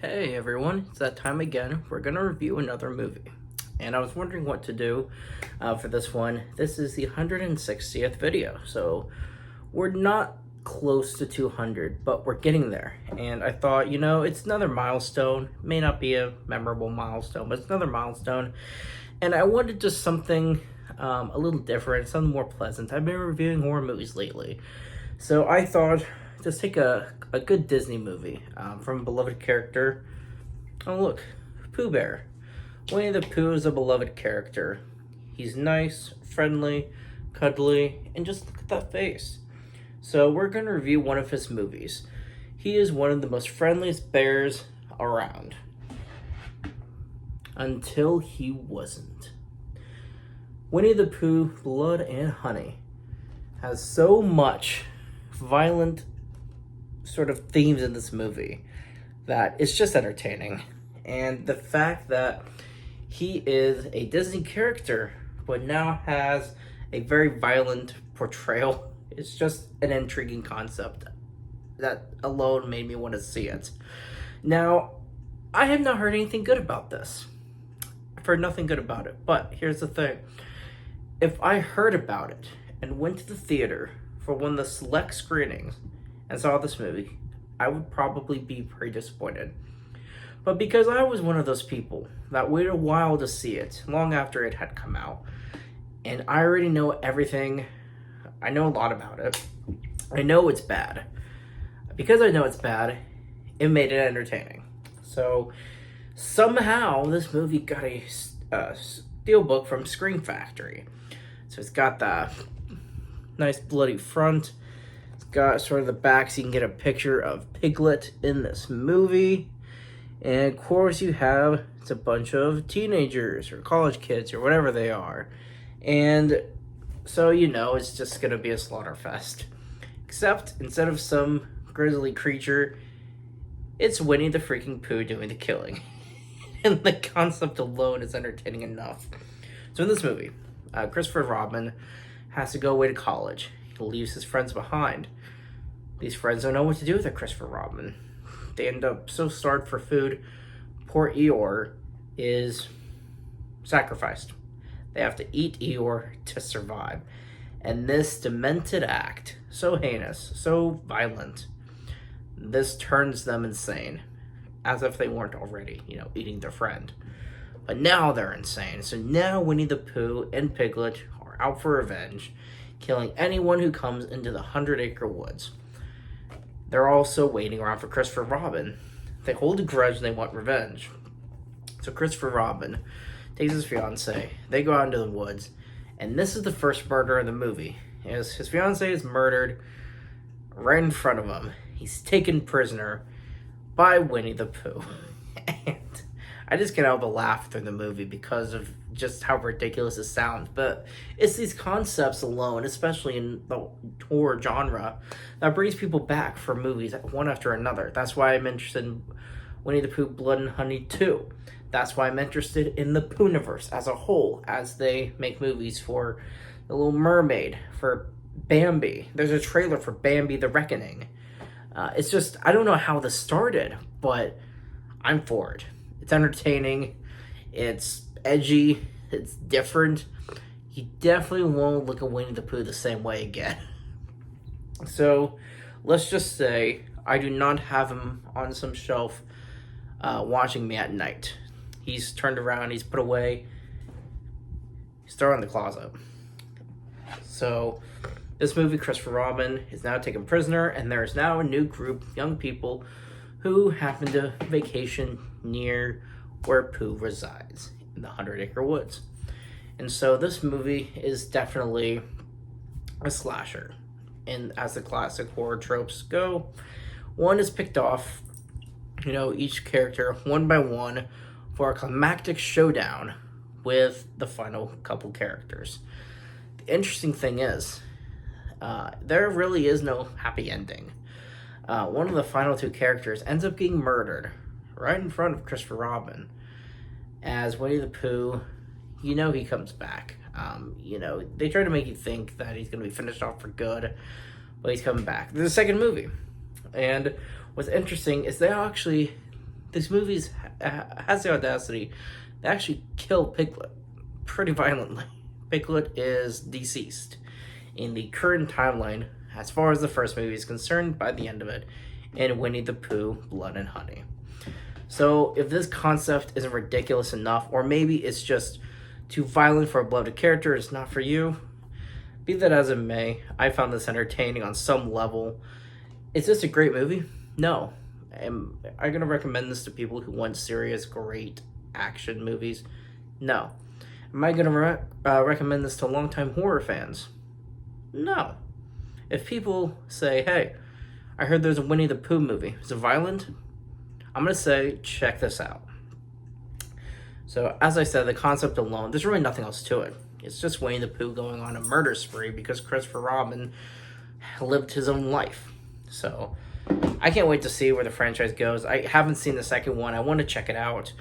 Hey everyone, it's that time again. We're gonna review another movie. And I was wondering what to do for this one. This is the 160th video, so we're not close to 200, but we're getting there. And I thought, it's another milestone. May not be a memorable milestone, but it's another milestone. And I wanted just something a little different, something more pleasant. I've been reviewing horror movies lately, so I thought just take a good Disney movie from a beloved character. Oh, look, Pooh Bear. Winnie the Pooh is a beloved character. He's nice, friendly, cuddly, and just look at that face. So we're going to review one of his movies. He is one of the most friendliest bears around. Until he wasn't. Winnie the Pooh, Blood and Honey, has so much violent sort of themes in this movie that it's just entertaining. And the fact that he is a Disney character but now has a very violent portrayal is just an intriguing concept that alone made me want to see it. Now, I have not heard anything good about this. I've heard nothing good about it, but here's the thing. If I heard about it and went to the theater for one of the select screenings and saw this movie, I would probably be pretty disappointed. But because I was one of those people that waited a while to see it, long after it had come out, and I already know everything, I know a lot about it, I know it's bad. Because I know it's bad, it made it entertaining. So somehow this movie got a steelbook from Scream Factory. So it's got the nice bloody front. It's got sort of the back so you can get a picture of Piglet in this movie. And of course it's a bunch of teenagers or college kids or whatever they are. And so it's just going to be a slaughter fest. Except instead of some grisly creature, it's Winnie the freaking Pooh doing the killing. And the concept alone is entertaining enough. So in this movie, Christopher Robin has to go away to college. He leaves his friends behind. These friends don't know what to do with Christopher Robin. They end up so starved for food, poor Eeyore is sacrificed. They have to eat Eeyore to survive. And this demented act, so heinous, so violent, this turns them insane. As if they weren't already, eating their friend. But now they're insane. So now Winnie the Pooh and Piglet are out for revenge, killing anyone who comes into the 100-acre woods. They're also waiting around for Christopher Robin. They hold a grudge and they want revenge. So Christopher Robin takes his fiancée. They go out into the woods. And this is the first murder in the movie. His fiancée is murdered right in front of him. He's taken prisoner by Winnie the Pooh. And I just can't help but laugh through the movie because of just how ridiculous it sounds. But it's these concepts alone, especially in the horror genre, that brings people back for movies one after another. That's why I'm interested in Winnie the Pooh, Blood and Honey 2. That's why I'm interested in the Poohniverse as a whole, as they make movies for The Little Mermaid, for Bambi. There's a trailer for Bambi the Reckoning. It's just, I don't know how this started, but I'm for it. It's entertaining, it's edgy, it's different. You definitely won't look at Winnie the Pooh the same way again. So, let's just say I do not have him on some shelf watching me at night. He's turned around, he's put away, he's thrown in the closet. So, this movie, Christopher Robin, is now taken prisoner, and there is now a new group of young people who happen to vacation near where Pooh resides, in the 100-acre woods. And so this movie is definitely a slasher. And as the classic horror tropes go, one is picked off, each character one by one for a climactic showdown with the final couple characters. The interesting thing is, there really is no happy ending. One of the final two characters ends up getting murdered right in front of Christopher Robin. As Winnie the Pooh, he comes back. They try to make you think that he's going to be finished off for good, but he's coming back. There's a second movie. And what's interesting is they this movie has the audacity to actually kill Piglet pretty violently. Piglet is deceased in the current timeline, as far as the first movie is concerned, by the end of it, in Winnie the Pooh, Blood and Honey. So if this concept isn't ridiculous enough, or maybe it's just too violent for a beloved character, it's not for you, be that as it may, I found this entertaining on some level. Is this a great movie? No. Am I going to recommend this to people who want serious, great action movies? No. Am I going to recommend this to longtime horror fans? No. If people say, hey, I heard there's a Winnie the Pooh movie, is it violent? I'm going to say, check this out. So, as I said, the concept alone, there's really nothing else to it. It's just Winnie the Pooh going on a murder spree because Christopher Robin lived his own life. So, I can't wait to see where the franchise goes. I haven't seen the second one. I want to check it out.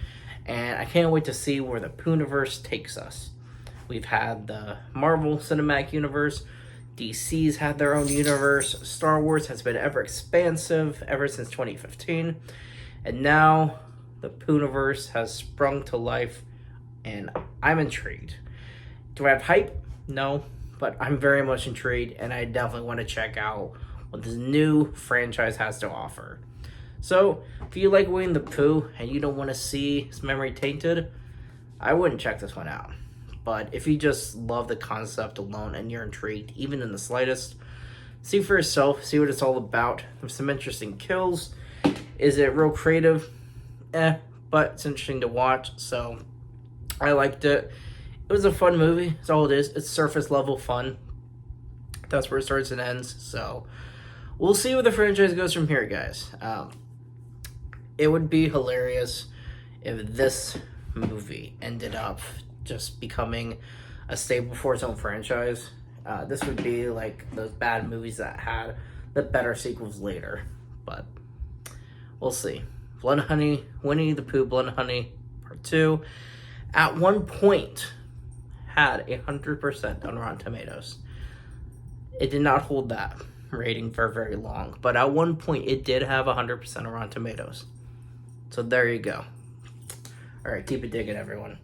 And I can't wait to see where the Poohniverse takes us. We've had the Marvel Cinematic Universe. DC's had their own universe. Star Wars has been ever expansive ever since 2015. And now the Poohniverse has sprung to life. And I'm intrigued. Do I have hype? No. But I'm very much intrigued. And I definitely want to check out what this new franchise has to offer. So, if you like Winnie the Pooh and you don't want to see his memory tainted, I wouldn't check this one out. But if you just love the concept alone and you're intrigued, even in the slightest, see for yourself, see what it's all about. There's some interesting kills. Is it real creative? But it's interesting to watch, so I liked it. It was a fun movie, that's all it is. It's surface level fun. That's where it starts and ends, so we'll see where the franchise goes from here, guys. It would be hilarious if this movie ended up just becoming a staple for its own franchise. This would be like those bad movies that had the better sequels later. But we'll see. Blood and Honey, Winnie the Pooh, Blood and Honey, Part 2, at one point had 100% on Rotten Tomatoes. It did not hold that rating for very long, but at one point it did have 100% on Rotten Tomatoes. So there you go. All right, keep it digging, everyone.